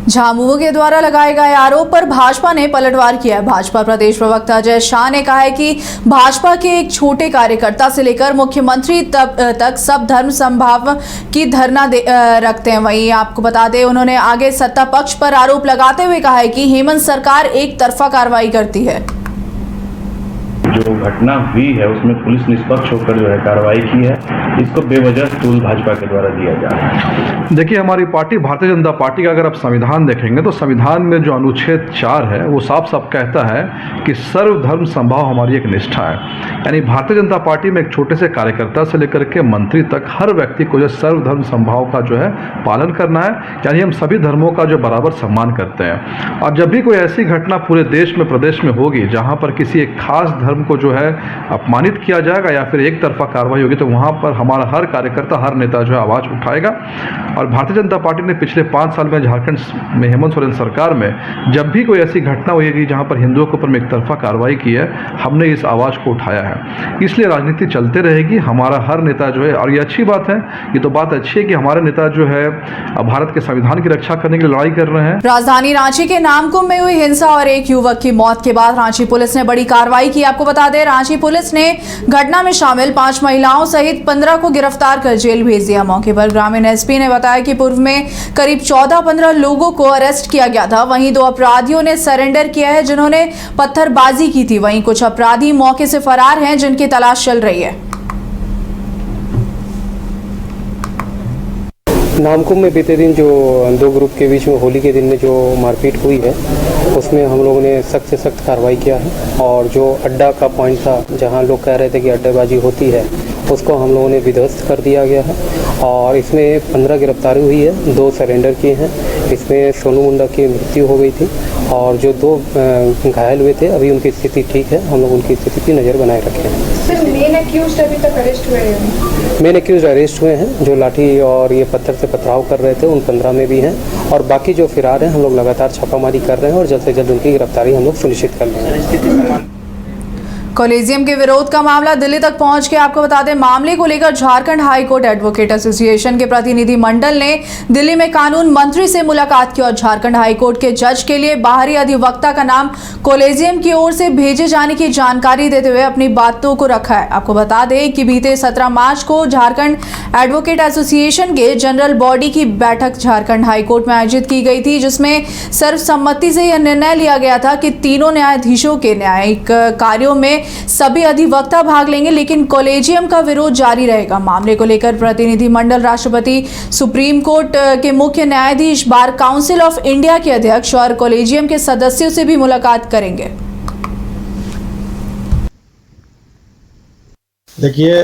झामुमो के द्वारा लगाए गए आरोप पर भाजपा ने पलटवार किया है। भाजपा प्रदेश प्रवक्ता अजय शाह ने कहा है कि भाजपा के एक छोटे कार्यकर्ता से लेकर मुख्यमंत्री तक सब धर्म समभाव की धरना रखते हैं। वहीं आपको बता दें, उन्होंने आगे सत्ता पक्ष पर आरोप लगाते हुए कहा है कि हेमंत सरकार एक तरफा कार्रवाई करती है। जो घटना हुई है उसमें पुलिस निष्पक्ष होकर जो है कार्रवाई की है, इसको बेवजह तूल भाजपा के द्वारा दिया जा रहा है। देखिए, हमारी पार्टी भारतीय जनता पार्टी का अगर आप संविधान देखेंगे तो संविधान में जो अनुच्छेद 4 है वो साफ साफ कहता है कि सर्वधर्म समभाव हमारी एक निष्ठा है। यानी भारतीय जनता पार्टी में एक छोटे से कार्यकर्ता से लेकर के मंत्री तक हर व्यक्ति को जो सर्वधर्म समभाव का जो है पालन करना है। यानी हम सभी धर्मों का जो बराबर सम्मान करते हैं। और जब भी कोई ऐसी घटना पूरे देश में प्रदेश में होगी जहाँ पर किसी एक खास धर्म को जो है अपमानित किया जाएगा या फिर एक तरफा कार्रवाई होगी, तो वहाँ पर हमारा हर कार्यकर्ता, हर नेता जो है आवाज़ उठाएगा। और भारतीय जनता पार्टी ने पिछले 5 साल में झारखंड में हेमंत सोरेन सरकार में जब भी कोई ऐसी घटना हुई जहाँ पर हिंदुओं के ऊपर में एक तरफा कार्रवाई की है, हमने इस आवाज़ को उठाया है। इसलिए राजनीति चलते रहेगी। हमारा हर नेता जो है, और ये अच्छी बात है, ये तो बात अच्छी है कि हमारे नेता जो है भारत के संविधान की रक्षा करने के लिए लड़ाई कर रहे हैं। राजधानी रांची के नामकुम में हुई हिंसा और एक युवक की मौत के बाद रांची पुलिस ने बड़ी कार्रवाई की। आपको बता दें, रांची पुलिस ने घटना में शामिल 5 महिलाओं सहित 15 को गिरफ्तार कर जेल भेज दिया। मौके पर ग्रामीण एसपी ने बताया कि पूर्व में करीब 14-15 लोगों को अरेस्ट किया गया था। वहीं 2 अपराधियों ने सरेंडर किया है जिन्होंने पत्थरबाजी की थी। वहीं कुछ अपराधी मौके से फरार हैं जिनकी तलाश चल रही है। नामकुम में बीते दिन जो 2 ग्रुप के बीच में होली के दिन में जो मारपीट हुई है, उसमें हम लोगों ने सख्त से सख्त कार्रवाई किया है। और जो अड्डा का पॉइंट था जहां लोग कह रहे थे कि अड्डेबाजी होती है, उसको हम लोगों ने विध्वस्त कर दिया गया है। और इसमें 15 गिरफ्तारी हुई है, 2 सरेंडर किए हैं। इसमें सोनू मुंडा की मृत्यु हो गई थी और जो 2 घायल हुए थे, अभी उनकी स्थिति ठीक है। हम लोग उनकी स्थिति की नज़र बनाए रखे हैं। सर, मेन एक्यूज्ड अभी तक अरेस्ट हुए हैं? मेन एक्यूज अरेस्ट हुए हैं। जो लाठी और ये पत्थर से पथराव कर रहे थे उन 15 में भी हैं। और बाकी जो फिरार हैं, हम लोग लगातार छापामारी कर रहे हैं और जल्द से जल्द उनकी गिरफ्तारी हम लोग सुनिश्चित कर लेंगे। कॉलेजियम के विरोध का मामला दिल्ली तक पहुंच गया। आपको बता दें, मामले को लेकर Jharkhand high court advocate association के प्रतिनिधि मंडल ने दिल्ली में कानून मंत्री से मुलाकात की और झारखंड हाई कोर्ट के जज के लिए बाहरी अधिवक्ता का नाम कॉलेजियम की ओर से भेजे जाने की जानकारी देते हुए अपनी बातों को रखा है। आपको बता दें कि बीते 17 मार्च को झारखंड एडवोकेट एसोसिएशन के जनरल बॉडी की बैठक झारखंड हाई कोर्ट में आयोजित की गई थी, जिसमें सर्वसम्मति से यह निर्णय लिया गया था कि तीनों न्यायाधीशों के न्यायिक कार्यों में सभी अधिवक्ता भाग लेंगे, लेकिन कॉलेजियम का विरोध जारी रहेगा। मामले को लेकर प्रतिनिधिमंडल राष्ट्रपति, सुप्रीम कोर्ट के मुख्य न्यायाधीश, बार काउंसिल ऑफ इंडिया के अध्यक्ष और कॉलेजियम के सदस्यों से भी मुलाकात करेंगे। देखिए,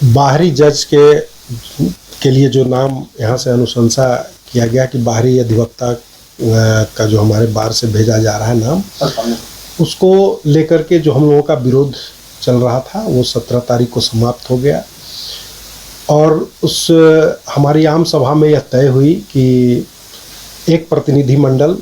बाहरी जज के लिए जो नाम यहाँ से अनुशंसा किया गया कि बाहरी अधिवक्ता का जो हमारे बार से भेजा जा रहा है नाम, उसको लेकर के जो हम लोगों का विरोध चल रहा था वो 17 तारीख को समाप्त हो गया। और उस हमारी आम सभा में यह तय हुई कि एक प्रतिनिधिमंडल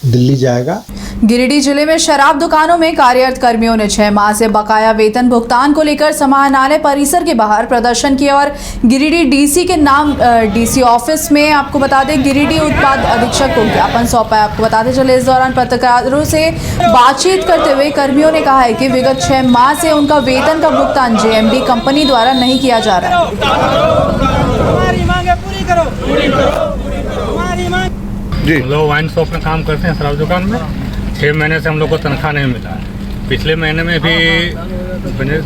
दिल्ली जाएगा। गिरिडीह जिले में शराब दुकानों में कार्यरत कर्मियों ने 6 माह से बकाया वेतन भुगतान को लेकर समाहरणालय परिसर के बाहर प्रदर्शन किया और गिरिडीह डीसी के नाम डीसी ऑफिस में, आपको बता दें, गिरिडीह उत्पाद अधीक्षक को ज्ञापन सौंपा है। आपको बताते चले, इस दौरान पत्रकारों से बातचीत करते हुए कर्मियों ने कहा है कि विगत 6 माह से उनका वेतन का भुगतान जेएमडी कंपनी द्वारा नहीं किया जा रहा है। हम लोग वाइन शॉप में काम करते हैं, शराब दुकान में। 6 महीने से हम लोग को तनख्वाह नहीं मिला। पिछले महीने में भी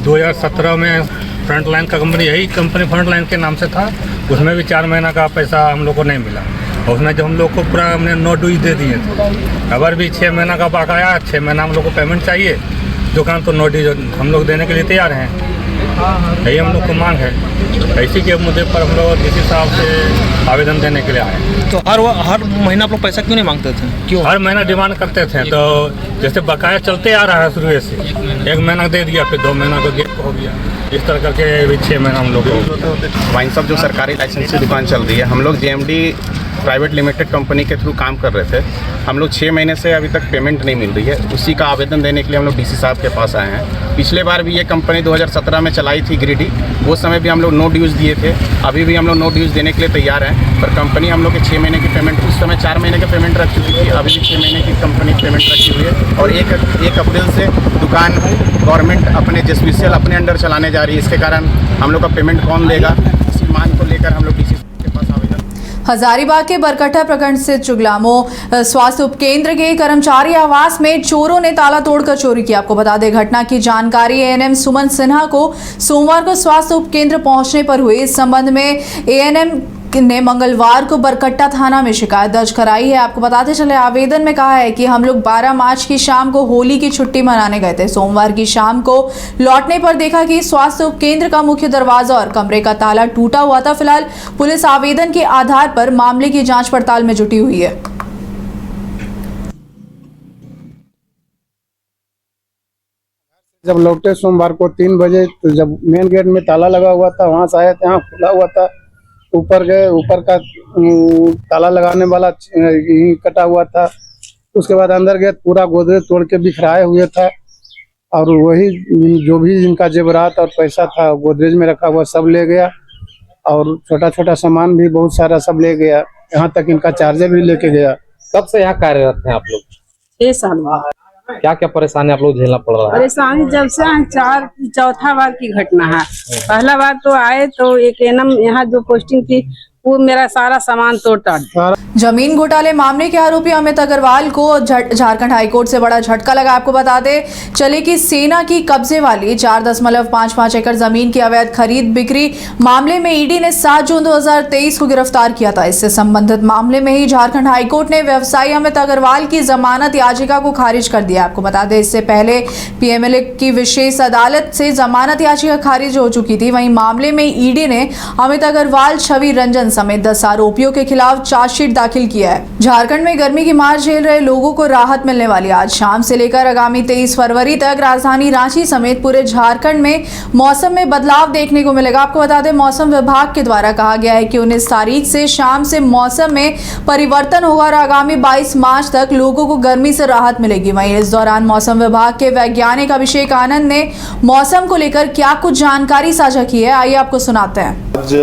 2017 में फ्रंट लाइन का कंपनी, यही कंपनी फ्रंट लाइन के नाम से था, उसमें भी 4 महीना का पैसा हम लोग को नहीं मिला। और उसमें जो हम लोग को पूरा हमने 9 ड्यूज दे दिए थे। अगर भी 6 महीना का बकाया, 6 महीना हम लोग को पेमेंट चाहिए। दुकान तो 9 ड्यूज हम लोग देने के लिए तैयार हैं। यही हम लोग को मांग है। इसी के मुद्दे पर हम लोग डीसी साहब से आवेदन देने के लिए आए। तो हर महीना आप लोग पैसा क्यों नहीं मांगते थे? क्यों हर महीना डिमांड करते थे? तो जैसे बकाया चलते आ रहा है शुरू से, 1 महीना दे दिया, फिर 2 महीना को गैप हो गया, इस तरह करके अभी 6 महीना हम लोग। वाइन शॉप जो सरकारी लाइसेंस की दुकान चल रही है, हम लोग जेएमडी प्राइवेट लिमिटेड कंपनी के थ्रू काम कर रहे थे। हम लोग 6 महीने से अभी तक पेमेंट नहीं मिल रही है। उसी का आवेदन देने के लिए हम लोग डीसी साहब के पास आए हैं। पिछले बार भी ये कंपनी 2017 में चलाई थी गिरिडीह, वो समय भी हम लोग 9 ड्यूज दिए थे। अभी भी हम लोग 9 ड्यूज देने के लिए तैयार हैं, पर कंपनी हम लोग के 6 महीने की पेमेंट उस समय 4 महीने की पेमेंट रख चुकी थी, अभी भी 6 महीने की कंपनी पेमेंट रखी हुई है और 1 अप्रैल से दुकान गवर्नमेंट अपने JSPCL अपने अंडर चलाने जा रही है। इसके कारण हम लोग का पेमेंट कौन देगा, इसी मांग को लेकर हम लोग डीसी के पास आवेदन। हजारीबाग के बरकट्टा प्रखंड स्थित चुगलामो स्वास्थ्य उपकेंद्र के कर्मचारी आवास में चोरों ने ताला तोड़कर चोरी की। आपको बता दें, घटना की जानकारी ANM सुमन सिन्हा को सोमवार को स्वास्थ्य उपकेंद्र पहुंचने पर हुई। इस संबंध में ANM ने मंगलवार को बरकट्टा थाना में शिकायत दर्ज कराई है। आपको बताते चले, आवेदन में कहा है कि हम लोग 12 मार्च की शाम को होली की छुट्टी मनाने गए थे। सोमवार की शाम को लौटने पर देखा कि स्वास्थ्य उपकेंद्र का मुख्य दरवाजा और कमरे का ताला टूटा हुआ था। फिलहाल पुलिस आवेदन के आधार पर मामले की जांच पड़ताल में जुटी हुई है। जब लौटे सोमवार को 3 बजे, तो जब मेन गेट में ताला लगा हुआ था, वहां से आए थे, यहाँ खुला हुआ था। ऊपर गए, ऊपर का ताला लगाने वाला कटा हुआ था। उसके बाद अंदर गए, पूरा गोदरेज तोड़ के बिखराए हुए था और वही जो भी इनका जेवरात और पैसा था गोदरेज में रखा हुआ सब ले गया और छोटा छोटा सामान भी बहुत सारा सब ले गया। यहाँ तक इनका चार्जर भी लेके गया। कब से यहाँ कार्यरत हैं आप लोग? 6 साल बाद। क्या क्या परेशानी आप लोग झेलना पड़ रहा है? परेशानी जब से चौथा बार की घटना है। पहला बार तो आए तो एक ANM यहाँ जो पोस्टिंग थी वो मेरा सारा सामान तोड़ता। जमीन घोटाले मामले के आरोपी अमित अग्रवाल को झारखंड हाईकोर्ट से बड़ा झटका लगा। आपको बता दें चले कि सेना की कब्जे वाली 4.55 एकड़ जमीन की अवैध खरीद बिक्री मामले में ईडी ने 7 जून 2023 को गिरफ्तार किया था। इससे संबंधित मामले में ही झारखंड हाईकोर्ट ने व्यवसायी अमित अग्रवाल की जमानत याचिका को खारिज कर दिया। आपको बता दें, इससे पहले PMLA की विशेष अदालत से जमानत याचिका खारिज हो चुकी थी। वहीं मामले में ईडी ने अमित अग्रवाल, छवि रंजन समेत 10 आरोपियों के खिलाफ चार्जशीट दाखिल किया है। झारखंड में गर्मी की मार झेल रहे लोगों को राहत मिलने वाली। आज शाम से लेकर आगामी 23 फरवरी तक राजधानी रांची समेत पूरे झारखंड में मौसम में बदलाव देखने को मिलेगा। आपको बता दें, मौसम विभाग के द्वारा कहा गया है कि 19 तारीख से शाम से मौसम में परिवर्तन होगा और आगामी 22 मार्च तक लोगों को गर्मी से राहत मिलेगी। वहीं इस दौरान मौसम विभाग के वैज्ञानिक अभिषेक आनंद ने मौसम को लेकर क्या कुछ जानकारी साझा की है, आइए आपको सुनाते हैं। आज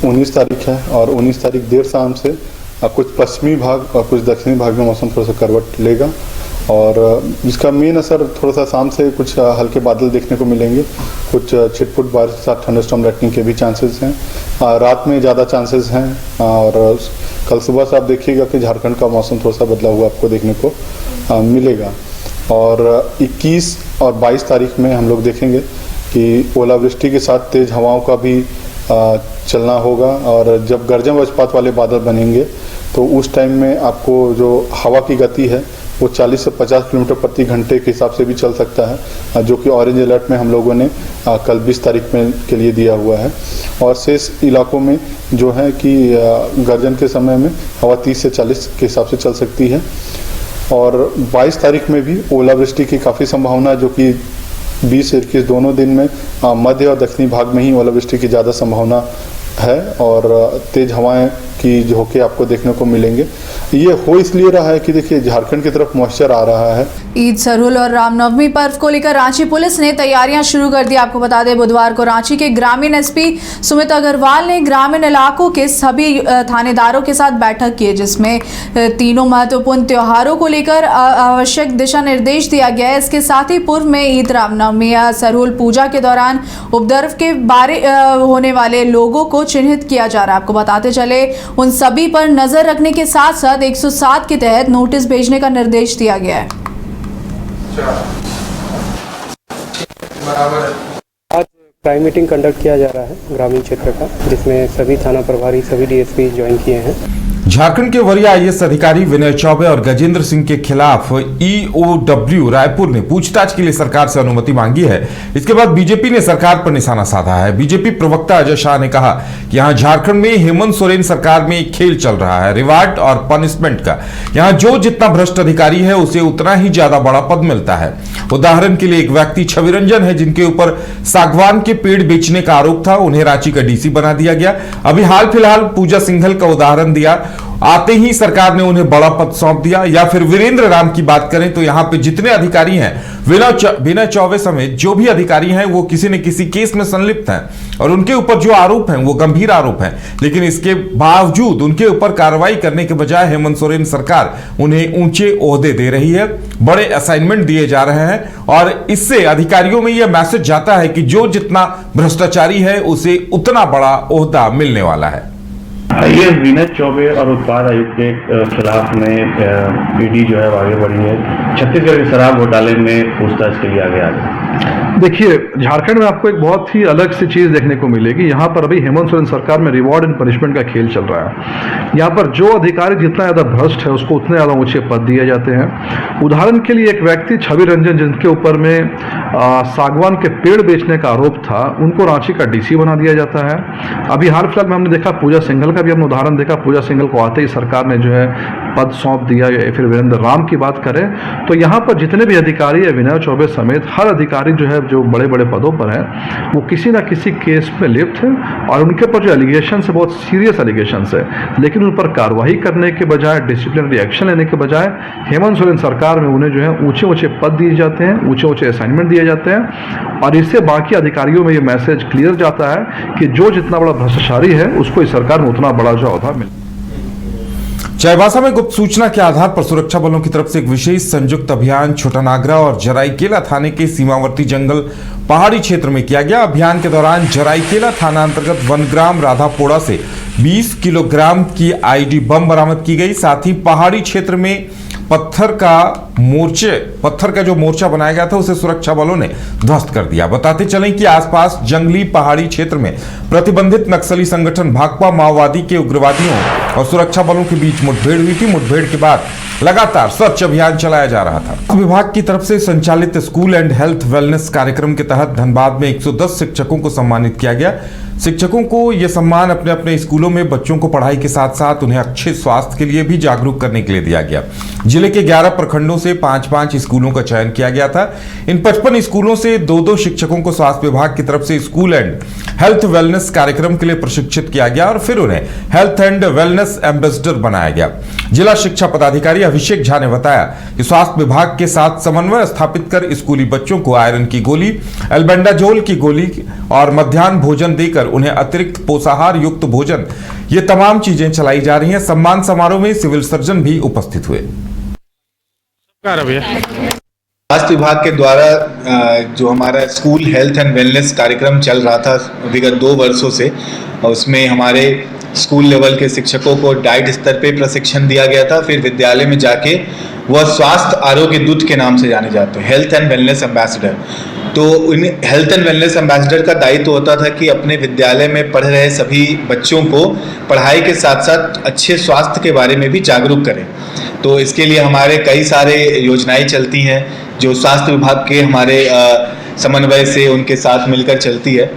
19 तारीख है और 19 तारीख देर शाम से कुछ पश्चिमी भाग और कुछ दक्षिणी भाग में मौसम थोड़ा सा करवट लेगा और जिसका मेन असर थोड़ा सा शाम से कुछ हल्के बादल देखने को मिलेंगे। कुछ छिटपुट बारिश के साथ थंडरस्टॉर्म लाइटनिंग के भी चांसेस हैं। रात में ज़्यादा चांसेस हैं और कल सुबह से आप देखिएगा कि झारखंड का मौसम थोड़ा सा बदला हुआ आपको देखने को मिलेगा। और 21 और 22 तारीख में हम लोग देखेंगे कि ओलावृष्टि के साथ तेज हवाओं का भी चलना होगा और जब गर्जन वज्रपात वाले बादल बनेंगे तो उस टाइम में आपको जो हवा की गति है वो 40 से 50 किलोमीटर प्रति घंटे के हिसाब से भी चल सकता है, जो कि ऑरेंज अलर्ट में हम लोगों ने कल 20 तारीख में के लिए दिया हुआ है। और शेष इलाकों में जो है कि गर्जन के समय में हवा 30 से 40 के हिसाब से चल सकती है। और 22 तारीख में भी ओलावृष्टि की काफ़ी संभावना है, जो कि 20 से 21 दोनों दिन में मध्य और दक्षिणी भाग में ही ओलावृष्टि की ज़्यादा संभावना है और तेज हवाएं की झोंके आपको देखने को मिलेंगे। ये हो इसलिए रहा है कि देखिए झारखंड की तरफ मॉइस्चर आ रहा है। ईद, सरहुल और रामनवमी पर्व को लेकर रांची पुलिस ने तैयारियां शुरू कर दी। आपको बता दें, बुधवार को रांची के ग्रामीण SP सुमित अग्रवाल ने ग्रामीण इलाकों के सभी थानेदारों के साथ बैठक की, जिसमें तीनों महत्वपूर्ण त्योहारों को लेकर आवश्यक दिशा निर्देश दिया गया है। इसके साथ ही पूर्व में ईद, रामनवमी या सरहुल पूजा के दौरान उपद्रव के बारे होने वाले लोगों को चिन्हित किया जा रहा है। आपको बताते चले, उन सभी पर नजर रखने के साथ साथ 107 के तहत नोटिस भेजने का निर्देश दिया गया है। आज क्राइम मीटिंग कंडक्ट किया जा रहा है ग्रामीण क्षेत्र का, जिसमें सभी थाना प्रभारी, सभी DSP ज्वाइन किए हैं। झारखंड के वरीय IAS अधिकारी विनय चौबे और गजेंद्र सिंह के खिलाफ EOW रायपुर ने पूछताछ के लिए सरकार से अनुमति मांगी है। इसके बाद बीजेपी ने सरकार पर निशाना साधा है। बीजेपी प्रवक्ता अजय शाह ने कहा कि यहां झारखंड में हेमंत सोरेन सरकार में एक खेल चल रहा है, रिवार्ड और पनिशमेंट का। यहां जो जितना भ्रष्ट अधिकारी है उसे उतना ही ज्यादा बड़ा पद मिलता है। उदाहरण के लिए एक व्यक्ति छवि रंजन है, जिनके ऊपर सागवान के पेड़ बेचने का आरोप था, उन्हें रांची का DC बना दिया गया। अभी हाल फिलहाल पूजा सिंघल का उदाहरण दिया आते ही सरकार ने उन्हें बड़ा पद सौंप दिया। या फिर वीरेंद्र राम की बात करें तो यहाँ पे जितने अधिकारी हैं, विनय चौबे समेत जो भी अधिकारी हैं, वो किसी न किसी केस में संलिप्त हैं और उनके ऊपर जो आरोप हैं वो गंभीर आरोप हैं। लेकिन इसके बावजूद उनके ऊपर कार्रवाई करने के बजाय हेमंत सोरेन सरकार उन्हें ऊंचे ओहदे दे रही है, बड़े असाइनमेंट दिए जा रहे हैं और इससे अधिकारियों में यह मैसेज जाता है कि जो जितना भ्रष्टाचारी है उसे उतना बड़ा ओहदा मिलने वाला है। ये विनय चौबे और उत्पाद आयुक्त के खिलाफ में ईडी जो है आगे बढ़ी है, छत्तीसगढ़ के शराब घोटाले में पूछताछ के लिए आगे आ गया। देखिए, झारखंड में आपको एक बहुत ही अलग सी चीज देखने को मिलेगी। यहाँ पर अभी हेमंत सोरेन सरकार में रिवॉर्ड एंड पनिशमेंट का खेल चल रहा है। यहाँ पर जो अधिकारी जितना ज्यादा भ्रष्ट है उसको उतने ज्यादा ऊंचे पद दिए जाते हैं। उदाहरण के लिए एक व्यक्ति छवि रंजन, जिनके ऊपर में सागवान के पेड़ बेचने का आरोप था, उनको रांची का डीसी बना दिया जाता है। अभी हाल फिलहाल में हमने देखा पूजा सिंघल का भी हमने उदाहरण देखा। पूजा सिंघल को आते ही सरकार ने जो है पद सौंप दिया। या फिर वीरेंद्र राम की बात करें तो यहाँ पर जितने भी अधिकारी है, विनय चौबे समेत हर अधिकारी जो है, जो बड़े बड़े पदों पर है, वो किसी ना किसी केस में लिप्त है और उनके ऊपर जो एलिगेशन है बहुत सीरियस एलिगेशन है। लेकिन उन पर कार्रवाई करने के बजाय, डिसिप्लिनरी एक्शन लेने के बजाय हेमंत सोरेन सरकार में उन्हें जो है ऊंचे ऊंचे पद दिए जाते हैं, ऊंचे ऊंचे असाइनमेंट दिए जाते हैं और इससे बाकी अधिकारियों में ये मैसेज क्लियर जाता है कि जो जितना बड़ा भ्रष्टाचारी है उसको इस सरकार में उतना बड़ा जो औहदा मिले। चाईबासा में गुप्त सूचना के आधार पर सुरक्षा बलों की तरफ से एक विशेष संयुक्त अभियान छोटानागरा और जराईकेला थाने के सीमावर्ती जंगल पहाड़ी क्षेत्र में किया गया। अभियान के दौरान जराईकेला थाना अंतर्गत वनग्राम राधापोड़ा से 20 किलोग्राम की आईडी बम बरामद की गई। साथ ही पहाड़ी क्षेत्र में पत्थर का जो मोर्चा बनाया गया था उसे सुरक्षा बलों ने ध्वस्त कर दिया। बताते चलें कि आसपास जंगली पहाड़ी क्षेत्र में प्रतिबंधित नक्सली संगठन भाकपा माओवादी के उग्रवादियों और सुरक्षा बलों के बीच मुठभेड़ हुई थी। मुठभेड़ के बाद लगातार सर्च अभियान चलाया जा रहा था। विभाग की तरफ से संचालित स्कूल एंड हेल्थ वेलनेस कार्यक्रम के तहत धनबाद में 110 शिक्षकों को सम्मानित किया गया। शिक्षकों को यह सम्मान अपने अपने स्कूलों में बच्चों को पढ़ाई के साथ साथ उन्हें अच्छे स्वास्थ्य के लिए भी जागरूक करने के लिए दिया गया। जिले के 11 प्रखंडों से 5-5 स्कूलों का चयन किया गया था। इन 55 स्कूलों से 2-2 शिक्षकों को स्वास्थ्य विभाग की तरफ से स्कूल एंड हेल्थ वेलनेस कार्यक्रम के लिए प्रशिक्षित किया गया और फिर उन्हें हेल्थ एंड वेलनेस एम्बेसडर बनाया गया। जिला शिक्षा पदाधिकारी अभिषेक झा ने बताया कि स्वास्थ्य विभाग के साथ समन्वय स्थापित कर स्कूली बच्चों को आयरन की गोली, एल्बेंडाजोल की गोली और मध्याह्न भोजन देकर उन्हें अतिरिक्त पोषाहार युक्त भोजन, ये तमाम चीजें चलाई जा रही हैं। सम्मान समारोह में सिविल सर्जन भी उपस्थित हुए। स्वास्थ्य विभाग के द्वारा जो हमारा स्कूल हेल्थ एंड वेलनेस कार्यक्रम चल रहा था विगत 2 वर्षों से, उसमें हमारे स्कूल लेवल के शिक्षकों को डाइट स्तर पे प्रशिक्षण दिया गया था। फिर विद्यालय में जाके वह स्वास्थ्य आरोग्य दूत के नाम से जाने जाते हैं, हेल्थ एंड वेलनेस एम्बेसडर। तो इन हेल्थ एंड वेलनेस एम्बेसडर का दायित्व होता था कि अपने विद्यालय में पढ़ रहे सभी बच्चों को पढ़ाई के साथ साथ अच्छे स्वास्थ्य के बारे में भी जागरूक करें। तो इसके लिए हमारे कई सारे योजनाएं चलती हैं जो स्वास्थ्य विभाग के हमारे समन्वय से उनके साथ मिलकर चलती है।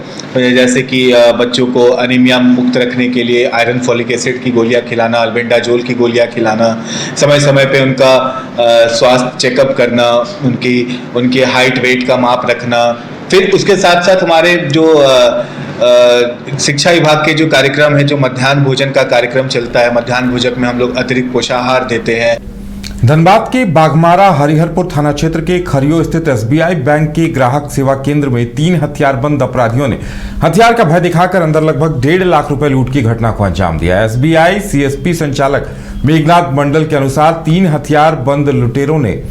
जैसे कि बच्चों को अनीमिया मुक्त रखने के लिए आयरन फॉलिक एसिड की गोलियां खिलाना, अल्बेंडाजोल की गोलियां खिलाना, समय समय पे उनका स्वास्थ्य चेकअप करना, उनकी हाइट वेट का माप रखना। फिर उसके साथ साथ हमारे जो शिक्षा विभाग के जो कार्यक्रम है, जो मध्याह्न भोजन का कार्यक्रम चलता है, मध्याह्न भोजन में हम लोग अतिरिक्त पोषाहार देते हैं। धनबाद के बागमारा हरिहरपुर थाना क्षेत्र के खरियो स्थित एसबीआई बैंक के ग्राहक सेवा केंद्र में 3 हथियारबंद अपराधियों ने हथियार का भय दिखाकर अंदर लगभग 1.5 लाख रुपए लूट की घटना को अंजाम दिया। एसबीआई सीएसपी संचालक मेघनाथ मंडल के अनुसार 3 हथियारबंद लुटेरों ने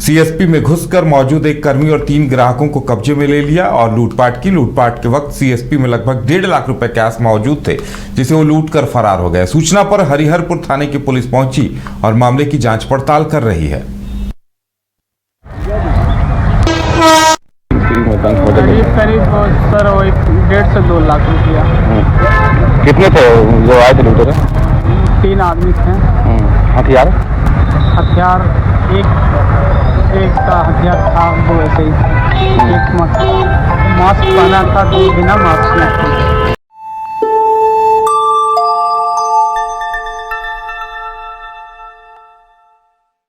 सीएसपी में घुसकर मौजूद एक कर्मी और 3 ग्राहकों को कब्जे में ले लिया और लूटपाट की। लूटपाट के वक्त सीएसपी में लगभग 1.5 लाख रुपए कैश मौजूद थे, जिसे वो लूट कर फरार हो गए। सूचना पर हरिहरपुर थाने की पुलिस पहुंची और मामले की जांच पड़ताल कर रही है। करीब सर 1.5 से 2 लाख रुपया। कितने थे जो आए थे लूटेरे? 3 आदमी थे। हथियार एक का हथियार था, 2 ऐसे ही। एक मास्क पहना था, 2 बिना मास्क में।